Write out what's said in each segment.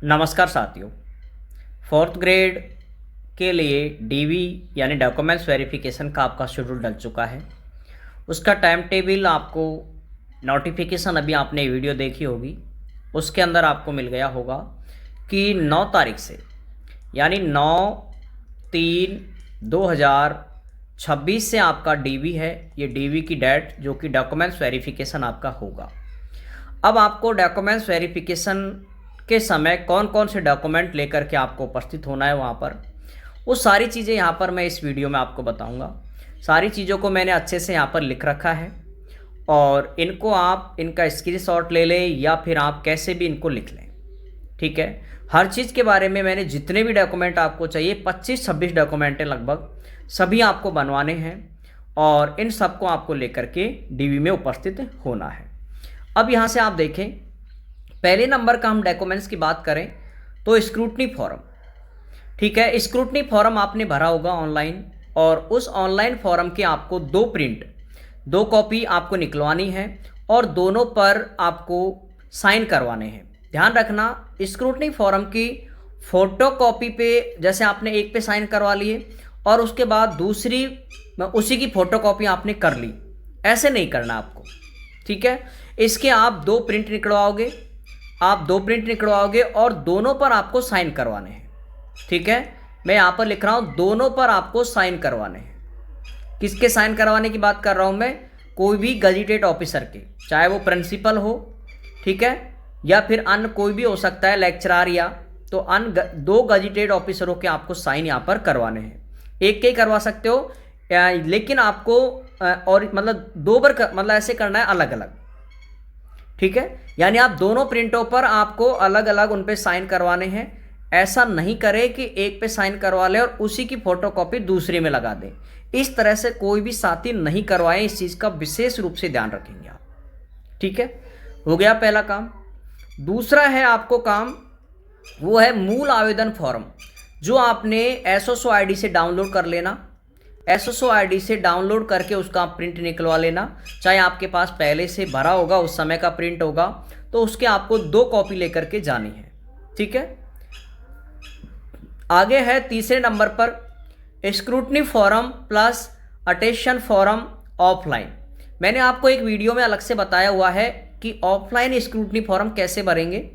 नमस्कार साथियों। Fourth grade के लिए डीवी यानी डॉक्यूमेंट्स वेरिफिकेशन का आपका शेड्यूल डल चुका है। उसका टाइम टेबल आपको नोटिफिकेशन अभी आपने वीडियो देखी होगी, उसके अंदर आपको मिल गया होगा कि 9 तारीख से यानी 9/3/2026 से आपका डीवी है। ये डीवी की डेट जो कि डॉक्यूमेंट्स वेरिफिकेशन आपका होगा। अब आपको डॉक्यूमेंट्स वेरिफिकेशन के समय कौन कौन से डॉक्यूमेंट लेकर के आपको उपस्थित होना है वहाँ पर, वो सारी चीज़ें यहाँ पर मैं इस वीडियो में आपको बताऊँगा। सारी चीज़ों को मैंने अच्छे से यहाँ पर लिख रखा है और इनको आप इनका स्क्रीनशॉट ले लें या फिर आप कैसे भी इनको लिख लें, ठीक है। हर चीज़ के बारे में मैंने जितने भी डॉक्यूमेंट आपको चाहिए 25-26 डॉक्यूमेंट हैं लगभग, सभी आपको बनवाने हैं और इन सबको आपको लेकर के डीवी में उपस्थित होना है। अब यहाँ से आप देखें, पहले नंबर का हम डॉक्यूमेंट्स की बात करें तो स्क्रूटनी फॉर्म, ठीक है। स्क्रूटनी फॉर्म आपने भरा होगा ऑनलाइन और उस ऑनलाइन फॉर्म के आपको दो कॉपी आपको निकलवानी है और दोनों पर आपको साइन करवाने हैं। ध्यान रखना, स्क्रूटनी फॉर्म की फ़ोटो कॉपी पे जैसे आपने एक पे साइन करवा लिए और उसके बाद दूसरी उसी की फ़ोटो कॉपी आपने कर ली, ऐसे नहीं करना आपको, ठीक है। इसके आप दो प्रिंट निकलवाओगे और दोनों पर आपको साइन करवाने हैं, ठीक है। मैं यहाँ पर लिख रहा हूँ, दोनों पर आपको साइन करवाने हैं। किसके साइन करवाने की बात कर रहा हूँ मैं? कोई भी गजेटेड ऑफिसर के, चाहे वो प्रिंसिपल हो, ठीक है, या फिर अन्य कोई भी हो सकता है, लेक्चरर या तो अन्य 2 गजेटेड ऑफिसरों के आपको साइन यहाँ पर करवाने हैं। एक के ही करवा सकते हो लेकिन आपको और मतलब 2 बार मतलब ऐसे करना है अलग अलग, ठीक है। यानी आप दोनों प्रिंटों पर आपको अलग अलग उन पे साइन करवाने हैं। ऐसा नहीं करें कि एक पे साइन करवा ले और उसी की फोटोकॉपी दूसरे में लगा दें। इस तरह से कोई भी साथी नहीं करवाएं, इस चीज़ का विशेष रूप से ध्यान रखेंगे आप, ठीक है। हो गया पहला काम। दूसरा है आपको काम, वो है मूल आवेदन फॉर्म, जो आपने एसओसो आईडी से डाउनलोड कर लेना। एसओसो आईडी से डाउनलोड करके उसका प्रिंट निकलवा लेना, चाहे आपके पास पहले से भरा होगा, उस समय का प्रिंट होगा, तो उसके आपको 2 कॉपी लेकर के जानी है, ठीक है। आगे है तीसरे नंबर पर scrutiny form plus attestation form offline. मैंने आपको एक वीडियो में अलग से बताया हुआ है कि ऑफलाइन स्क्रूटनी फॉर्म कैसे भरेंगे।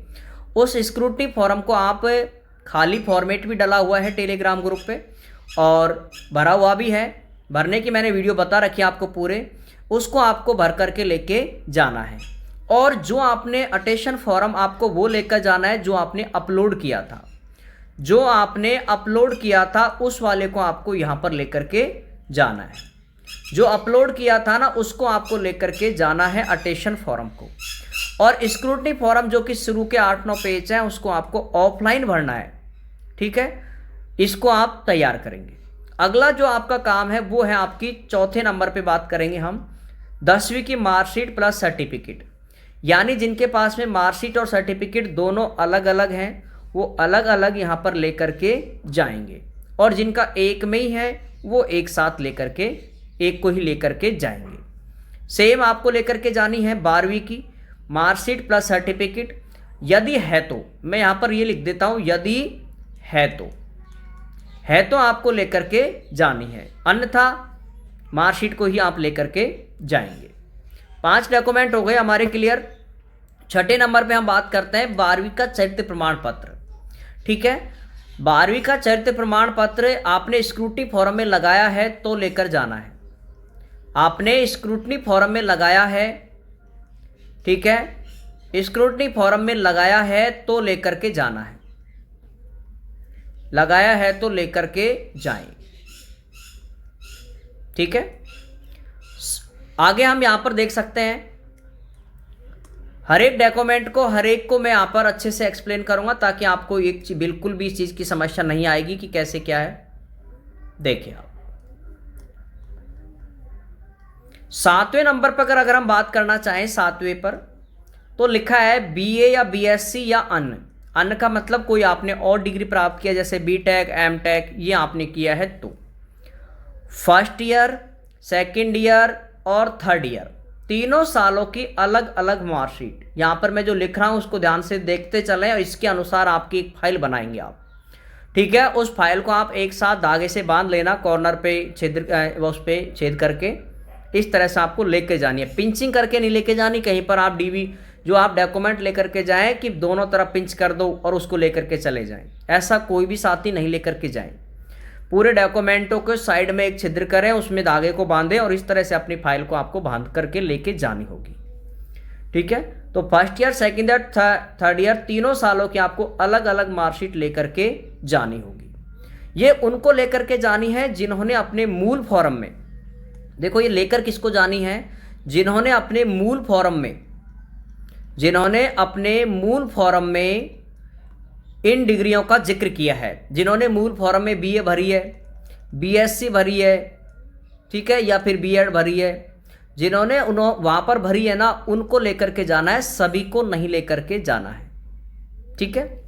उस स्क्रूटनी फॉर्म को आप खाली फॉर्मेट भी डला हुआ है टेलीग्राम ग्रुप पे और भरा हुआ भी है, भरने की मैंने वीडियो बता रखी है आपको पूरे, उसको आपको भर करके लेके जाना है। और जो आपने अटेस्टेशन फॉर्म आपको वो लेकर जाना है जो आपने अपलोड किया था, उस वाले को आपको यहाँ पर लेकर के जाना है। जो अपलोड किया था ना, उसको आपको लेकर के जाना है अटेस्टेशन फॉर्म को। और स्क्रूटनी फॉर्म जो कि शुरू के 8-9 पेज हैं, उसको आपको ऑफलाइन भरना है, ठीक है। इसको आप तैयार करेंगे। अगला जो आपका काम है वो है आपकी चौथे नंबर पे बात करेंगे हम 10वीं की मार्कशीट प्लस सर्टिफिकेट। यानी जिनके पास में मार्कशीट और सर्टिफिकेट दोनों अलग अलग हैं, वो अलग अलग यहाँ पर लेकर के जाएंगे और जिनका एक में ही है वो एक साथ लेकर के एक को ही लेकर के जाएंगे। सेम आपको लेकर के जानी है 12वीं की मार्कशीट प्लस सर्टिफिकेट। यदि है तो मैं यहाँ पर ये लिख देता हूँ, यदि है तो आपको लेकर के जानी है, अन्यथा मार्कशीट को ही आप लेकर के जाएंगे। 5 डॉक्यूमेंट हो गए हमारे क्लियर। छठे नंबर पे हम बात करते हैं 12वीं का चरित्र प्रमाण पत्र, ठीक है। 12वीं का चरित्र प्रमाण पत्र आपने स्क्रूटनी फॉर्म में लगाया है तो लेकर जाना है। आपने स्क्रूटनी फॉर्म में लगाया है, ठीक है, स्क्रूटनी फॉर्म में लगाया है तो लेकर के जाना है, लगाया है तो लेकर के जाएं, ठीक है। आगे हम यहां पर देख सकते हैं, हर एक डॉक्यूमेंट को हर एक को मैं यहां पर अच्छे से एक्सप्लेन करूंगा ताकि आपको एक बिल्कुल भी इस चीज की समस्या नहीं आएगी कि कैसे क्या है। देखिए आप 7वें नंबर पर अगर हम बात करना चाहें 7वें पर, तो लिखा है बीए या बीएससी या अन्य का मतलब कोई आपने और डिग्री प्राप्त किया, जैसे बीटेक, एमटेक, ये आपने किया है तो फर्स्ट ईयर, सेकंड ईयर और थर्ड ईयर, तीनों सालों की अलग अलग मार्कशीट, यहाँ पर मैं जो लिख रहा हूँ उसको ध्यान से देखते चलें और इसके अनुसार आपकी एक फाइल बनाएंगे आप। ठीक है, उस फाइल को आप एक साथ धागे से बांध लेना, कॉर्नर पे छेद उस पे छेद करके इस तरह से आपको लेके जानी है। पिंचिंग करके नहीं लेके जानी, कहीं पर आप डीवी जो आप डॉक्यूमेंट लेकर के जाएं कि दोनों तरफ पिंच कर दो और उसको लेकर के चले जाएं, ऐसा कोई भी साथी नहीं लेकर के जाएं। पूरे डॉक्यूमेंटों को साइड में एक छिद्र करें, उसमें धागे को बांधें और इस तरह से अपनी फाइल को आपको बांध करके लेके जानी होगी। ठीक है, तो first year, second year, third year, तीनों सालों की आपको अलग अलग मार्कशीट लेकर के जानी होगी। ये उनको लेकर के जानी है जिन्होंने अपने मूल फॉर्म में, देखो ये लेकर किसको जानी है, जिन्होंने अपने मूल फॉर्म में इन डिग्रियों का जिक्र किया है, जिन्होंने मूल फॉर्म में बीए भरी है, बीएससी भरी है, ठीक है, या फिर बीएड भरी है, जिन्होंने वहाँ पर भरी है ना, उनको लेकर के जाना है, सभी को नहीं लेकर के जाना है। ठीक है,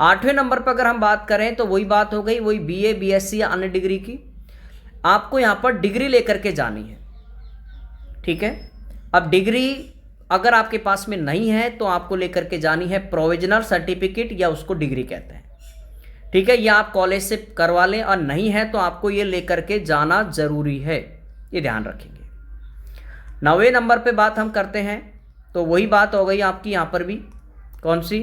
8वें नंबर पर अगर हम बात करें तो वही बात हो गई, वही बीए, बीएससी या अन्य डिग्री की, आपको यहाँ पर डिग्री लेकर के जानी है। ठीक है, अब डिग्री अगर आपके पास में नहीं है तो आपको लेकर के जानी है प्रोविजनल सर्टिफिकेट, या उसको डिग्री कहते हैं। ठीक है, ये आप कॉलेज से करवा लें, और नहीं है तो आपको ये लेकर के जाना जरूरी है, ये ध्यान रखेंगे। 9वें नंबर पे बात हम करते हैं, तो वही बात हो गई आपकी यहाँ पर भी, कौन सी,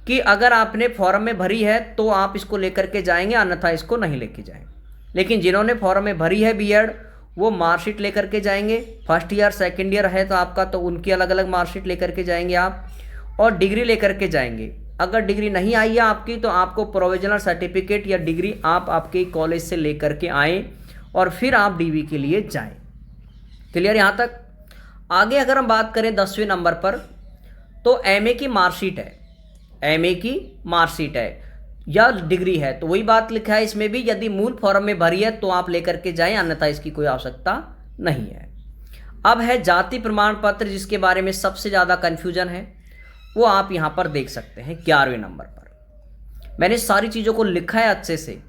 कि अगर आपने फॉर्म में भरी है तो आप इसको लेकर के जाएंगे, अन्यथा इसको नहीं लेके जाएंगे। लेकिन जिन्होंने फॉर्म में भरी है बीएड, वो मार्कशीट लेकर के जाएंगे। फर्स्ट ईयर, सेकंड ईयर है तो आपका, तो उनकी अलग अलग मार्कशीट लेकर के जाएंगे आप, और डिग्री लेकर के जाएंगे। अगर डिग्री नहीं आई है आपकी तो आपको प्रोविजनल सर्टिफिकेट या डिग्री आप आपके कॉलेज से लेकर के आएँ और फिर आप डीवी के लिए जाएँ। क्लियर यहाँ तक? आगे अगर हम बात करें 10वें नंबर पर, तो एमए की मार्कशीट है, एमए की मार्कशीट है या डिग्री है, तो वही बात लिखा है इसमें भी, यदि मूल फॉर्म में भरी है तो आप लेकर के जाएं, अन्यथा इसकी कोई आवश्यकता नहीं है। अब है जाति प्रमाण पत्र, जिसके बारे में सबसे ज़्यादा कन्फ्यूजन है, वो आप यहाँ पर देख सकते हैं 11वें नंबर पर। मैंने सारी चीज़ों को लिखा है अच्छे से,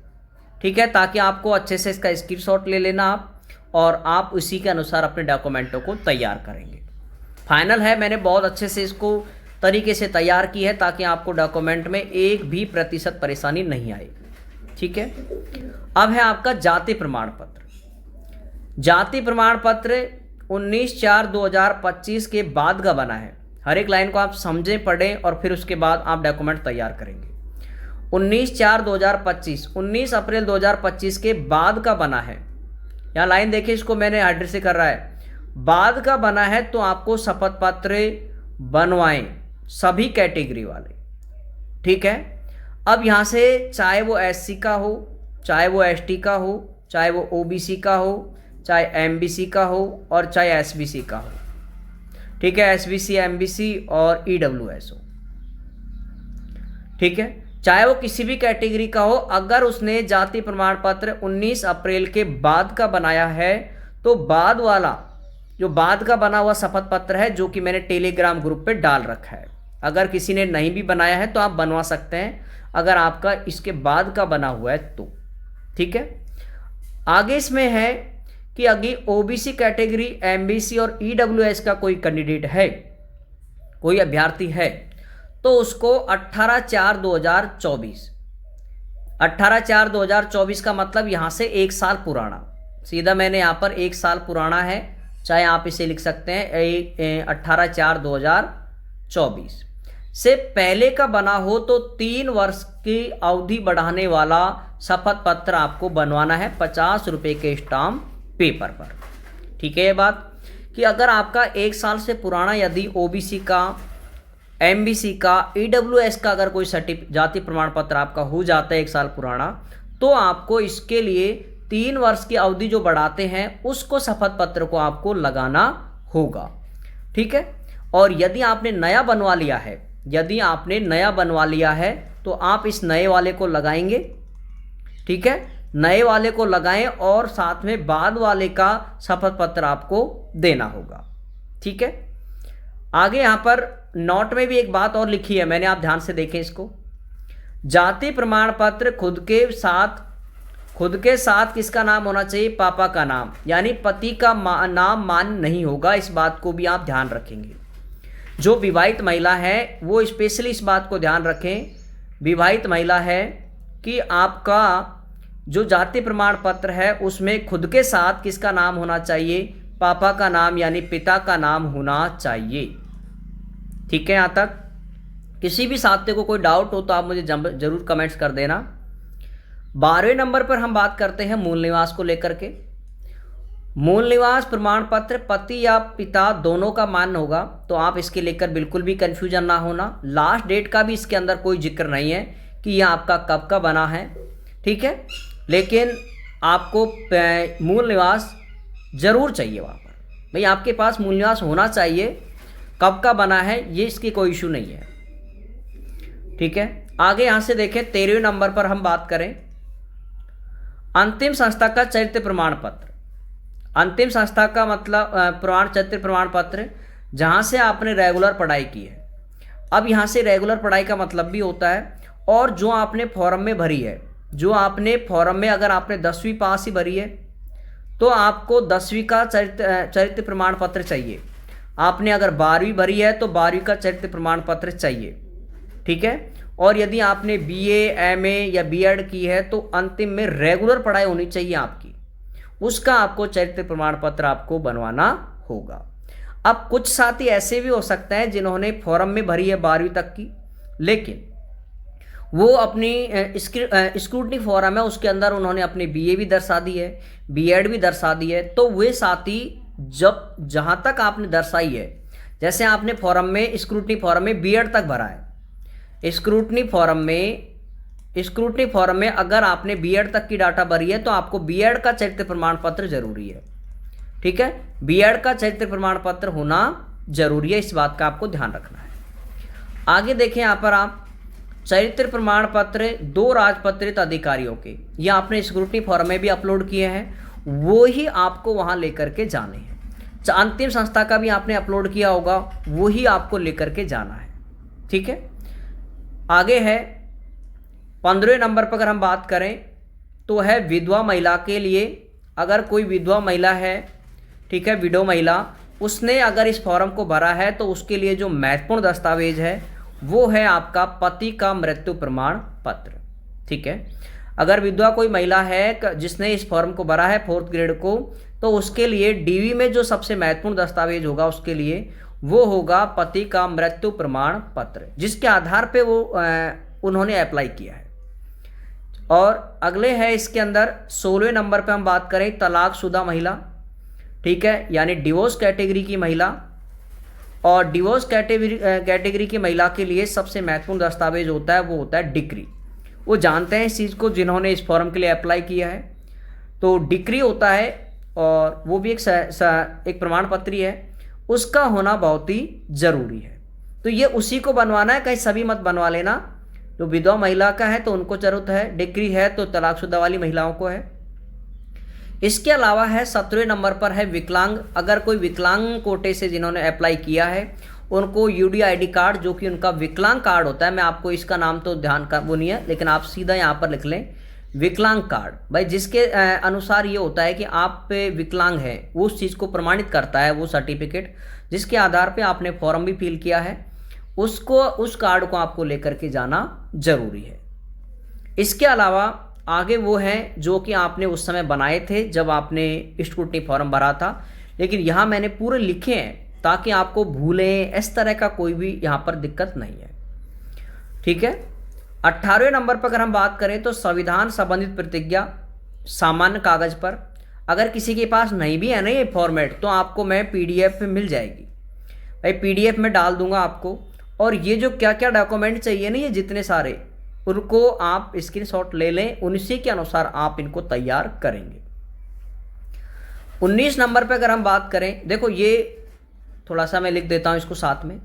ठीक है, ताकि आपको अच्छे से इसका स्क्रीनशॉट ले लेना आप, और आप उसी के अनुसार अपने डॉक्यूमेंटों को तैयार करेंगे। फाइनल है, मैंने बहुत अच्छे से इसको तरीके से तैयार की है ताकि आपको डॉक्यूमेंट में 1% परेशानी नहीं आए। ठीक है, अब है आपका जाति प्रमाण पत्र। जाति प्रमाण पत्र 19/4/2025 के बाद का बना है। हर एक लाइन को आप समझें, पढ़ें और फिर उसके बाद आप डॉक्यूमेंट तैयार करेंगे। 19/4/2025, 19 अप्रैल 2025 के बाद का बना है। यहाँ लाइन देखिए, इसको मैंने हाइड्र से कर रहा है, बाद का बना है, तो आपको शपथ पत्र बनवाएं सभी कैटेगरी वाले। ठीक है, अब यहाँ से चाहे वो एससी का हो, चाहे वो एसटी का हो, चाहे वो ओबीसी का हो, चाहे एमबीसी का हो, और चाहे एसबीसी का हो। ठीक है, एसबीसी, एमबीसी और ईडब्ल्यूएस हो। ठीक है, चाहे वो किसी भी कैटेगरी का हो, अगर उसने जाति प्रमाण पत्र 19 अप्रैल के बाद का बनाया है, तो बाद वाला जो बाद का बना हुआ शपथ पत्र है, जो कि मैंने टेलीग्राम ग्रुप पे डाल रखा है, अगर किसी ने नहीं भी बनाया है तो आप बनवा सकते हैं, अगर आपका इसके बाद का बना हुआ है तो। ठीक है, आगे इसमें है कि अगर ओबीसी कैटेगरी, एमबीसी और ईडब्ल्यूएस का कोई कैंडिडेट है, कोई अभ्यर्थी है, तो उसको 18/4/2024, 18/4/2024 का मतलब यहाँ से 1 साल पुराना, सीधा मैंने यहाँ पर 1 साल पुराना है, चाहे आप इसे लिख सकते हैं 18/4/2024 से पहले का बना हो, तो 3 वर्ष की अवधि बढ़ाने वाला शपथ पत्र आपको बनवाना है 50 रुपये के स्टाम्प पेपर पर। ठीक है, ये बात कि अगर आपका 1 साल से पुराना, यदि ओबीसी का, एमबीसी का, ईडब्ल्यूएस का अगर कोई जाति प्रमाण पत्र आपका हो जाता है 1 साल पुराना, तो आपको इसके लिए 3 वर्ष की अवधि जो बढ़ाते हैं उसको शपथ पत्र को आपको लगाना होगा। ठीक है, और यदि आपने नया बनवा लिया है, यदि आपने नया बनवा लिया है तो आप इस नए वाले को लगाएंगे। ठीक है, नए वाले को लगाएं और साथ में बाद वाले का शपथ पत्र आपको देना होगा। ठीक है, आगे यहाँ पर नोट में भी एक बात और लिखी है मैंने, आप ध्यान से देखें इसको। जाति प्रमाण पत्र खुद खुद के साथ किसका नाम होना चाहिए? पापा का नाम, यानी पति का नाम मान्य नहीं होगा। इस बात को भी आप ध्यान रखेंगे। जो विवाहित महिला है वो स्पेशली इस बात को ध्यान रखें, विवाहित महिला है कि आपका जो जाति प्रमाण पत्र है उसमें खुद के साथ किसका नाम होना चाहिए? पापा का नाम यानी पिता का नाम होना चाहिए। ठीक है, यहाँ तक किसी भी साथी को कोई डाउट हो तो आप मुझे जरूर कमेंट्स कर देना। 12वें नंबर पर हम बात करते हैं मूल निवास को लेकर के। मूल निवास प्रमाण पत्र पति या पिता दोनों का मान्य होगा, तो आप इसके लेकर बिल्कुल भी कंफ्यूजन ना होना। लास्ट डेट का भी इसके अंदर कोई जिक्र नहीं है कि यह आपका कब का बना है। ठीक है, लेकिन आपको मूल निवास जरूर चाहिए वहाँ पर, भाई आपके पास मूल निवास होना चाहिए। कब का बना है ये इसकी कोई इशू नहीं है। ठीक है, आगे यहाँ से देखें 13वें नंबर पर हम बात करें अंतिम संस्था का चरित्र प्रमाण पत्र। अंतिम संस्था का मतलब चरित्र प्रमाण पत्र जहाँ से आपने रेगुलर पढ़ाई की है। अब यहाँ से रेगुलर पढ़ाई का मतलब भी होता है, और जो आपने फॉर्म में भरी है, जो आपने फॉर्म में अगर आपने 10वीं पास ही भरी है तो आपको 10वीं का चरित्र प्रमाण पत्र चाहिए। आपने अगर 12वीं भरी है तो 12वीं का चरित्र प्रमाण पत्र चाहिए। ठीक है, और यदि आपने BA, MA या B.Ed की है तो अंतिम में रेगुलर पढ़ाई होनी चाहिए आपकी, उसका आपको चरित्र प्रमाण पत्र आपको बनवाना होगा। अब कुछ साथी ऐसे भी हो सकते हैं जिन्होंने फॉर्म में भरी है 12वीं तक की, लेकिन वो अपनी स्क्रूटनी फॉर्म है उसके अंदर उन्होंने अपनी BA भी दर्शा दी है, B.Ed भी दर्शा दी है। तो वे साथी जब जहाँ तक आपने दर्शाई है, जैसे आपने फॉर्म में स्क्रूटनी फॉर्म में B.Ed तक भरा है, स्क्रूटनी फॉर्म में अगर आपने B.Ed तक की डाटा भरी है तो आपको B.Ed का चरित्र प्रमाण पत्र जरूरी है। ठीक है, B.Ed का चरित्र प्रमाण पत्र होना जरूरी है, इस बात का आपको ध्यान रखना है। आगे देखें यहाँ पर आप चरित्र प्रमाण पत्र 2 राजपत्रित अधिकारियों के, ये आपने स्क्रूटनी फॉर्म में भी अपलोड किए हैं, वो ही आपको वहाँ लेकर के जाने हैं। अंतिम संस्था का भी आपने अपलोड किया होगा, वो ही आपको लेकर के जाना है। ठीक है, आगे है 15वें नंबर पर अगर हम बात करें तो है विधवा महिला के लिए। अगर कोई विधवा महिला है, ठीक है, विडो महिला, उसने अगर इस फॉर्म को भरा है तो उसके लिए जो महत्वपूर्ण दस्तावेज है वो है आपका पति का मृत्यु प्रमाण पत्र। ठीक है, अगर विधवा कोई महिला है जिसने इस फॉर्म को भरा है 4th ग्रेड को, तो उसके लिए DV में जो सबसे महत्वपूर्ण दस्तावेज होगा उसके लिए वो होगा पति का मृत्यु प्रमाण पत्र, जिसके आधार पे वो उन्होंने अप्लाई किया है। और अगले है इसके अंदर 16वें नंबर पे हम बात करें तलाकशुदा महिला। ठीक है, यानी डिवोर्स कैटेगरी की महिला, और डिवोर्स कैटेगरी की महिला के लिए सबसे महत्वपूर्ण दस्तावेज होता है वो होता है डिक्री। वो जानते हैं इस चीज़ को जिन्होंने इस फॉर्म के लिए अप्लाई किया है। तो डिक्री होता है और वो भी एक प्रमाण पत्र है, उसका होना बहुत ही ज़रूरी है। तो ये उसी को बनवाना है, कहीं सभी मत बनवा लेना। जो विधवा महिला का है तो उनको जरूरत है, डिक्री है तो तलाकशुदा वाली महिलाओं को है। इसके अलावा है 17वें नंबर पर है विकलांग। अगर कोई विकलांग कोटे से जिन्होंने अप्लाई किया है उनको UDID कार्ड, जो कि उनका विकलांग कार्ड होता है, मैं आपको इसका नाम तो ध्यान का वो नहीं है, लेकिन आप सीधा यहाँ पर लिख लें विकलांग कार्ड। भाई जिसके अनुसार ये होता है कि आप विकलांग हैं, वो उस चीज़ को प्रमाणित करता है वो सर्टिफिकेट, जिसके आधार पे आपने फॉर्म भी फिल किया है, उस कार्ड को आपको लेकर के जाना जरूरी है। इसके अलावा आगे वो हैं जो कि आपने उस समय बनाए थे जब आपने स्क्रूटनी फॉर्म भरा था, लेकिन यहाँ मैंने पूरे लिखे हैं ताकि आपको भूलें इस तरह का कोई भी यहाँ पर दिक्कत नहीं है। ठीक है, 18वें नंबर पर अगर हम बात करें तो संविधान संबंधित प्रतिज्ञा सामान्य कागज पर। अगर किसी के पास नहीं भी है ना ये फॉर्मेट, तो आपको मैं PDF में मिल जाएगी, भाई PDF में डाल दूंगा आपको। और ये जो क्या क्या डॉक्यूमेंट चाहिए ना, ये जितने सारे, उनको आप स्क्रीनशॉट ले लें, उसी के अनुसार आप इनको तैयार करेंगे। 19 नंबर पे अगर हम बात करें, देखो ये थोड़ा सा मैं लिख देता हूं इसको साथ में।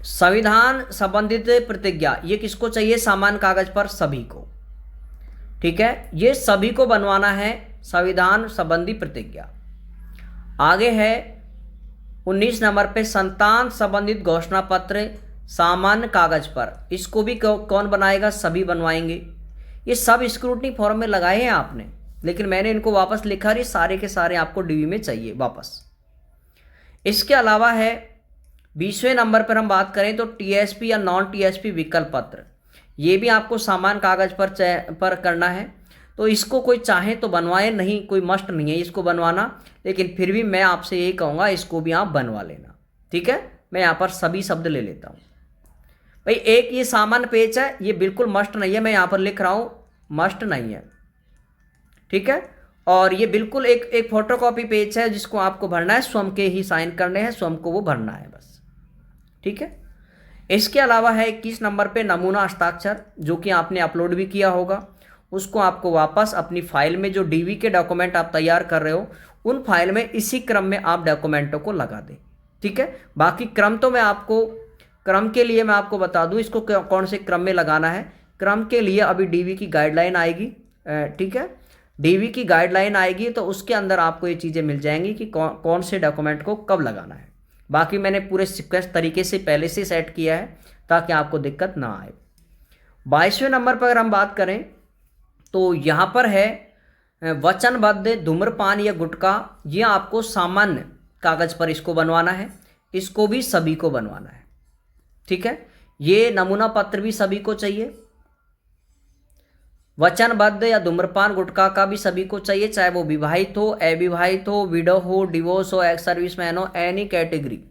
संविधान संबंधित प्रतिज्ञा, ये किसको चाहिए? सामान्य कागज पर सभी को। ठीक है, ये सभी को बनवाना है संविधान संबंधी प्रतिज्ञा। आगे है 19 नंबर पे संतान संबंधित घोषणा पत्र सामान्य कागज पर। इसको भी कौन बनाएगा? सभी बनवाएंगे। ये सब स्क्रूटनी फॉर्म में लगाए हैं आपने, लेकिन मैंने इनको वापस लिखा, ये सारे के सारे आपको डीवी में चाहिए वापस। इसके अलावा है 20वें नंबर पर हम बात करें तो टीएसपी या नॉन टीएसपी विकल्प पत्र, ये भी आपको सामान्य कागज पर करना है। तो इसको कोई चाहे तो बनवाए, नहीं कोई मस्ट नहीं है इसको बनवाना, लेकिन फिर भी मैं आपसे यही कहूँगा इसको भी आप बनवा लेना, ठीक है। मैं यहाँ पर सभी शब्द ले लेता हूँ भाई। एक ये सामान्य पेज है, ये बिल्कुल मस्ट नहीं है, मैं यहाँ पर लिख रहा हूँ मस्ट नहीं है, ठीक है। और ये बिल्कुल एक फोटोकॉपी पेज है जिसको आपको भरना है, स्वयं के ही साइन करने हैं, स्वयं को वो भरना है बस, ठीक है। इसके अलावा है 21 नंबर पे नमूना हस्ताक्षर, जो कि आपने अपलोड भी किया होगा, उसको आपको वापस अपनी फाइल में जो डीवी के डॉक्यूमेंट आप तैयार कर रहे हो उन फाइल में इसी क्रम में आप डॉक्यूमेंटों को लगा दें, ठीक है। बाकी क्रम तो मैं आपको, क्रम के लिए मैं आपको बता दूं इसको कौन से क्रम में लगाना है। क्रम के लिए अभी डीवी की गाइडलाइन आएगी, ठीक है। डीवी की गाइडलाइन आएगी तो उसके अंदर आपको ये चीज़ें मिल जाएंगी कि कौन से डॉक्यूमेंट को कब लगाना है। बाकी मैंने पूरे सीक्वेंस तरीके से पहले से सेट किया है ताकि आपको दिक्कत ना आए। 22वें नंबर पर अगर हम बात करें तो यहाँ पर है वचनबद्ध धूम्रपान या गुटखा, ये आपको सामान्य कागज पर इसको बनवाना है, इसको भी सभी को बनवाना है, ठीक है। ये नमूना पत्र भी सभी को चाहिए, वचनबद्ध या धूम्रपान गुटखा का भी सभी को चाहिए, चाहे वो विवाहित हो, अविवाहित हो, विडो हो, डिवोर्स हो, एक्स सर्विसमैन हो, एनी कैटेगरी।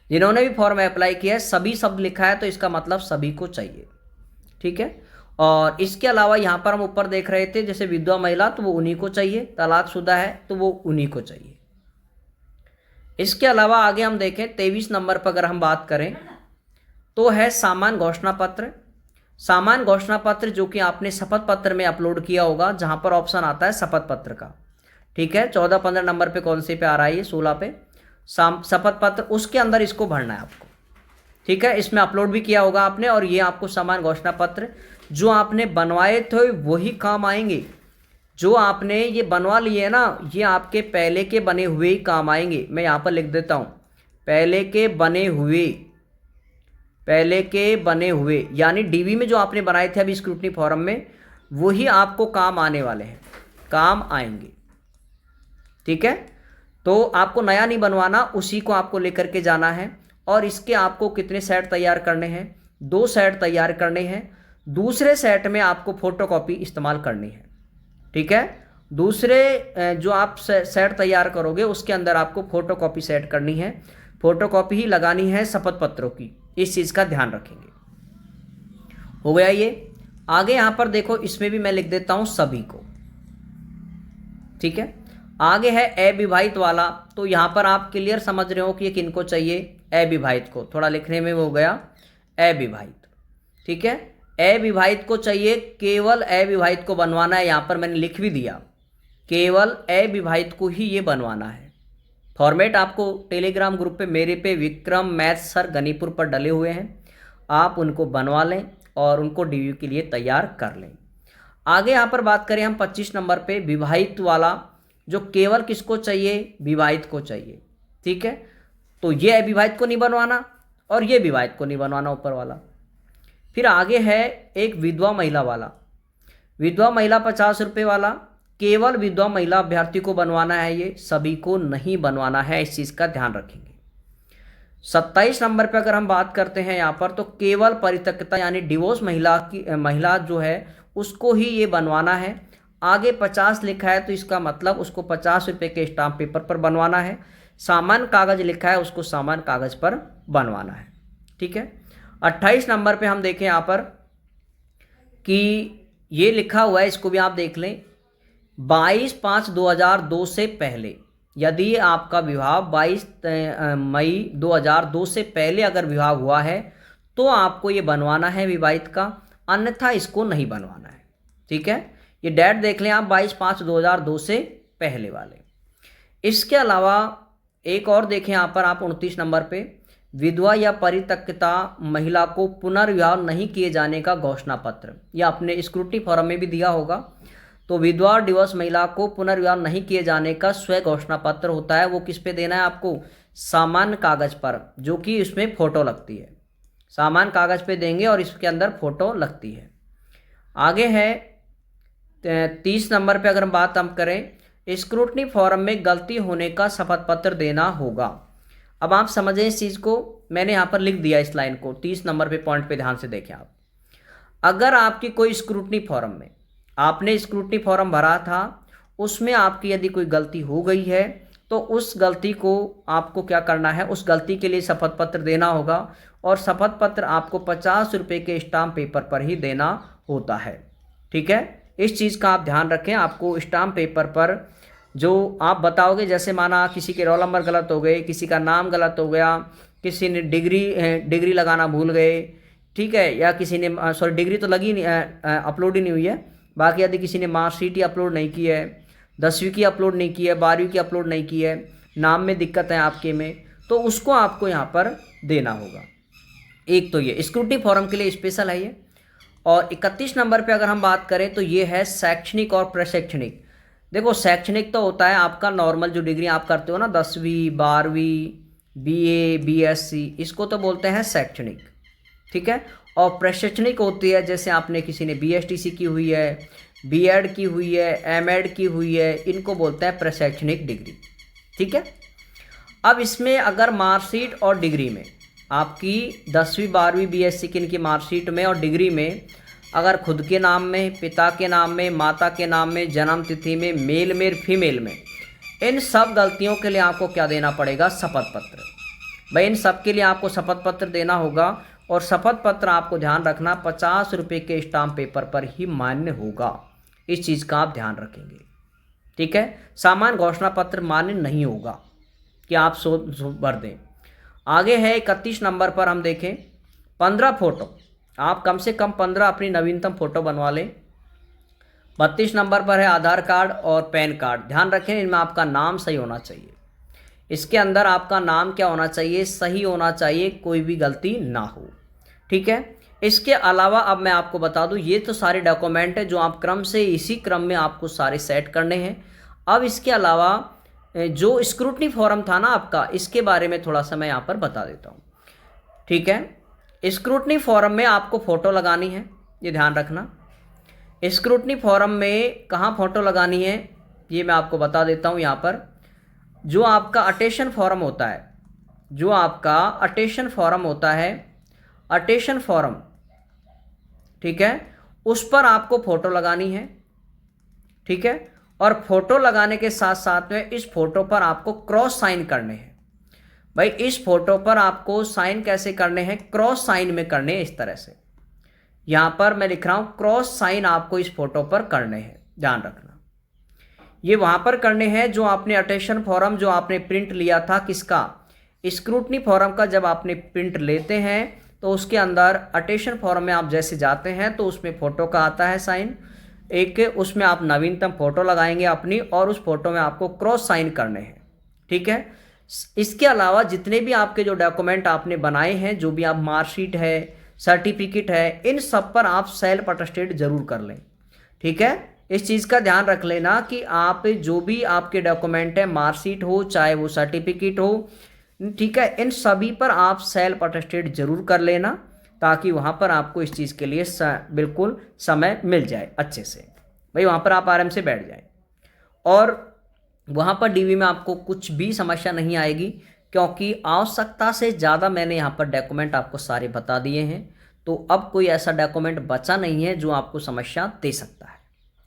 जिन्होंने भी फॉर्म अप्लाई किया है सभी शब्द लिखा है तो इसका मतलब सभी को चाहिए, ठीक है। और इसके अलावा यहाँ पर हम ऊपर देख रहे थे जैसे विधवा महिला तो वो उन्हीं को चाहिए, तलाकशुदा है तो वो उन्हीं को चाहिए। इसके अलावा आगे हम देखें 23 नंबर पर अगर हम बात करें तो है सामान्य घोषणा पत्र। सामान्य घोषणा पत्र जो कि आपने शपथ पत्र में अपलोड किया होगा, जहां पर ऑप्शन आता है शपथ पत्र का, ठीक है। 14-15 नंबर पे कौन से पे आ रहा है, ये 16 पे शपथ पत्र, उसके अंदर इसको भरना है आपको, ठीक है। इसमें अपलोड भी किया होगा आपने, और ये आपको सामान्य घोषणा पत्र जो आपने बनवाए थे वही काम आएंगे। जो आपने ये बनवा लिए ना, ये आपके पहले के बने हुए ही काम आएंगे। मैं यहाँ पर लिख देता हूँ पहले के बने हुए, यानी डीवी में जो आपने बनाए थे अभी स्क्रूटनी फॉर्म में, वही आपको काम आने वाले हैं, काम आएंगे, ठीक है। तो आपको नया नहीं बनवाना, उसी को आपको लेकर के जाना है। और इसके आपको कितने सेट तैयार करने हैं, 2 सेट तैयार करने हैं। दूसरे सेट में आपको फोटोकॉपी इस्तेमाल करनी है, ठीक है। दूसरे जो आप सेट तैयार करोगे उसके अंदर आपको फोटोकॉपी सेट करनी है, फोटोकॉपी ही लगानी है शपथ पत्रों की, इस चीज़ का ध्यान रखेंगे। हो गया ये। आगे यहाँ पर देखो, इसमें भी मैं लिख देता हूँ सभी को, ठीक है। आगे है अविवाहित वाला, तो यहाँ पर आप क्लियर समझ रहे हो कि ये किनको चाहिए, अविवाहित को। थोड़ा लिखने में वो हो गया अविवाहित, ठीक है। अविवाहित को चाहिए, केवल अविवाहित को बनवाना है। यहाँ पर मैंने लिख भी दिया, केवल अविवाहित को ही ये बनवाना है। फॉर्मेट आपको टेलीग्राम ग्रुप पे मेरे पे विक्रम मैथ्स सर गनीपुर पर डले हुए हैं, आप उनको बनवा लें और उनको डीयू के लिए तैयार कर लें। आगे यहाँ पर बात करें हम 25 नंबर पे विवाहित वाला, जो केवल किसको चाहिए, विवाहित को चाहिए, ठीक है। तो ये अविवाहित को नहीं बनवाना और ये विवाहित को नहीं बनवाना, ऊपर वाला। फिर आगे है एक विधवा महिला वाला, विधवा महिला 50 रुपये वाला, केवल विधवा महिला अभ्यर्थी को बनवाना है, ये सभी को नहीं बनवाना है, इस चीज़ का ध्यान रखेंगे। 27 नंबर पे अगर हम बात करते हैं यहाँ पर, तो केवल परित्यक्ता यानी डिवोर्स महिला जो है उसको ही ये बनवाना है। आगे 50 लिखा है तो इसका मतलब उसको 50 रुपये के स्टाम्प पेपर पर बनवाना है। सामान्य कागज लिखा है उसको सामान्य कागज पर बनवाना है, ठीक है। 28 नंबर पे हम देखें यहाँ पर कि ये लिखा हुआ है, इसको भी आप देख लें, 22/5/2002 से पहले, यदि आपका विवाह 22 मई 2002 से पहले अगर विवाह हुआ है तो आपको ये बनवाना है विवाहित का, अन्यथा इसको नहीं बनवाना है, ठीक है। ये डेट देख लें आप, 22/5/2002 से पहले वाले। इसके अलावा एक और देखें यहाँ पर आप 29 नंबर पे, विधवा या परित्यक्ता महिला को पुनर्विवाह नहीं किए जाने का घोषणा पत्र, या अपने स्क्रूटनी फॉर्म में भी दिया होगा। तो विधवा और डिवोर्स महिला को पुनर्विवाह नहीं किए जाने का स्व घोषणा पत्र होता है, वो किस पे देना है आपको, सामान्य कागज पर, जो कि इसमें फोटो लगती है। सामान्य कागज पे देंगे और इसके अंदर फोटो लगती है। आगे है 30 नंबर पे अगर हम करें, स्क्रूटनी फॉर्म में गलती होने का शपथ पत्र देना होगा। अब आप समझें इस चीज़ को, मैंने यहाँ पर लिख दिया इस लाइन को, 30 नंबर पे पॉइंट पे ध्यान से देखें आप। अगर आपकी कोई स्क्रूटनी फॉर्म में आपने स्क्रूटनी फॉर्म भरा था, उसमें आपकी यदि कोई गलती हो गई है तो उस गलती को आपको क्या करना है, उस गलती के लिए शपथ पत्र देना होगा और शपथ पत्र आपको 50 रुपये के स्टाम्प पेपर पर ही देना होता है। ठीक है, इस चीज़ का आप ध्यान रखें। आपको स्टाम्प पेपर पर जो आप बताओगे, जैसे माना किसी के रोल नंबर गलत हो गए, किसी का नाम गलत हो गया, किसी ने डिग्री लगाना भूल गए, ठीक है, या किसी ने सॉरी डिग्री तो लगी नहीं, अपलोड ही नहीं हुई है, बाकी यदि किसी ने मार्कशीट ही अपलोड नहीं की है, 10वीं की अपलोड नहीं की है, 12वीं की अपलोड नहीं की है, नाम में दिक्कत है आपके में, तो उसको आपको यहाँ पर देना होगा। एक तो ये स्क्रूटनी फॉर्म के लिए स्पेशल है ये। और 31 नंबर पे अगर हम बात करें तो ये है शैक्षणिक और प्रशैक्षणिक। देखो, शैक्षणिक तो होता है आपका नॉर्मल जो डिग्री आप करते हो ना, 10वीं 12वीं BA BSc, इसको तो बोलते हैं शैक्षणिक। ठीक है, और प्रशैक्षणिक होती है जैसे आपने किसी ने BSTC की हुई है, B.Ed की हुई है, M.Ed की हुई है, इनको बोलते हैं प्रशैक्षणिक डिग्री। ठीक है, अब इसमें अगर मार्कशीट और डिग्री में आपकी 10वीं 12वीं BSc की इनकी मार्कशीट में और डिग्री में अगर खुद के नाम में, पिता के नाम में, माता के नाम में, जन्म तिथि में, मेल में, फीमेल में, इन सब गलतियों के लिए आपको क्या देना पड़ेगा, शपथ पत्र। भाई इन सब के लिए आपको शपथ पत्र देना होगा और शपथ पत्र आपको ध्यान रखना 50 रुपये के स्टाम्प पेपर पर ही मान्य होगा। इस चीज़ का आप ध्यान रखेंगे। ठीक है, सामान्य घोषणा पत्र मान्य नहीं होगा कि आप सो भर दें। आगे है 31 नंबर पर हम देखें, 15 फोटो, आप कम से कम 15 अपनी नवीनतम फोटो बनवा लें। 32 नंबर पर है आधार कार्ड और पैन कार्ड। ध्यान रखें इनमें आपका नाम सही होना चाहिए, इसके अंदर आपका नाम क्या होना चाहिए, सही होना चाहिए, कोई भी गलती ना हो। ठीक है, इसके अलावा अब मैं आपको बता दूं, ये तो सारे डॉक्यूमेंट है जो आप क्रम से इसी क्रम में आपको सारे सेट करने हैं। अब इसके अलावा जो स्क्रूटनी फॉर्म था ना आपका, इसके बारे में थोड़ा सा मैं यहाँ पर बता देता हूँ। ठीक है, स्क्रूटनी फॉर्म में आपको फ़ोटो लगानी है, ये ध्यान रखना। स्क्रूटनी फॉर्म में कहाँ फ़ोटो लगानी है ये मैं आपको बता देता हूँ। यहाँ पर जो आपका अटेंशन फॉर्म होता है, जो आपका अटेंशन फॉर्म होता है, अटेंशन फॉर्म, ठीक है, उस पर आपको फ़ोटो लगानी है। ठीक है, और फोटो लगाने के साथ साथ में इस फोटो पर आपको क्रॉस साइन करने हैं। भाई इस फोटो पर आपको साइन कैसे करने हैं, क्रॉस साइन में करने हैं, इस तरह से। यहाँ पर मैं लिख रहा हूँ क्रॉस साइन आपको इस फोटो पर करने हैं, ध्यान रखना। ये वहाँ पर करने हैं जो आपने अटेंशन फॉर्म जो आपने प्रिंट लिया था, किसका, स्क्रूटनी फॉर्म का। जब आपने प्रिंट लेते हैं तो उसके अंदर अटेंशन फॉर्म में आप जैसे जाते हैं तो उसमें फ़ोटो का आता है साइन एक, उसमें आप नवीनतम फ़ोटो लगाएंगे अपनी और उस फोटो में आपको क्रॉस साइन करने हैं। ठीक है, इसके अलावा जितने भी आपके जो डॉक्यूमेंट आपने बनाए हैं, जो भी आप मार्कशीट है, सर्टिफिकेट है, इन सब पर आप सेल्फ अटेस्टेड जरूर कर लें। ठीक है, इस चीज़ का ध्यान रख लेना कि आप जो भी आपके डॉक्यूमेंट है, मार्कशीट हो चाहे वो सर्टिफिकेट हो, ठीक है, इन सभी पर आप सेल्फ अटेस्टेड जरूर कर लेना, ताकि वहाँ पर आपको इस चीज़ के लिए बिल्कुल समय मिल जाए अच्छे से। भाई वहाँ पर आप आराम से बैठ जाएं और वहाँ पर डीवी में आपको कुछ भी समस्या नहीं आएगी, क्योंकि आवश्यकता से ज़्यादा मैंने यहाँ पर डॉक्यूमेंट आपको सारे बता दिए हैं। तो अब कोई ऐसा डॉक्यूमेंट बचा नहीं है जो आपको समस्या दे सकता है।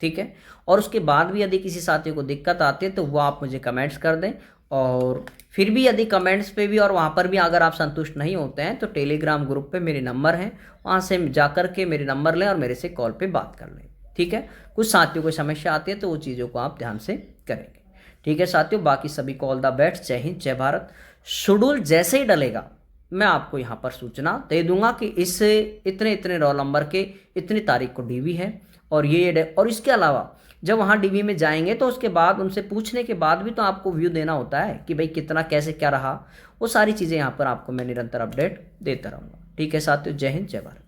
ठीक है, और उसके बाद भी यदि किसी साथी को दिक्कत आती है तो वो आप मुझे कमेंट्स कर दें, और फिर भी यदि कमेंट्स पे भी और वहाँ पर भी अगर आप संतुष्ट नहीं होते हैं तो टेलीग्राम ग्रुप पे मेरे नंबर हैं, वहाँ से जा कर के मेरे नंबर लें और मेरे से कॉल पे बात कर लें। ठीक है, कुछ साथियों को समस्या आती है तो वो चीज़ों को आप ध्यान से करेंगे। ठीक है साथियों, बाकी सभी को ऑल द बेस्ट। जय हिंद, जय भारत। शेड्यूल जैसे ही डलेगा मैं आपको यहाँ पर सूचना दे दूंगा कि इस इतने रोल नंबर के इतनी तारीख को डीवी है और ये, और इसके अलावा जब वहाँ डीवी में जाएंगे तो उसके बाद उनसे पूछने के बाद भी तो आपको व्यू देना होता है कि भाई कितना कैसे क्या रहा, वो सारी चीज़ें यहाँ पर आपको मैं निरंतर अपडेट देता रहूँगा। ठीक है साथियों, जय हिंद, जय भारत।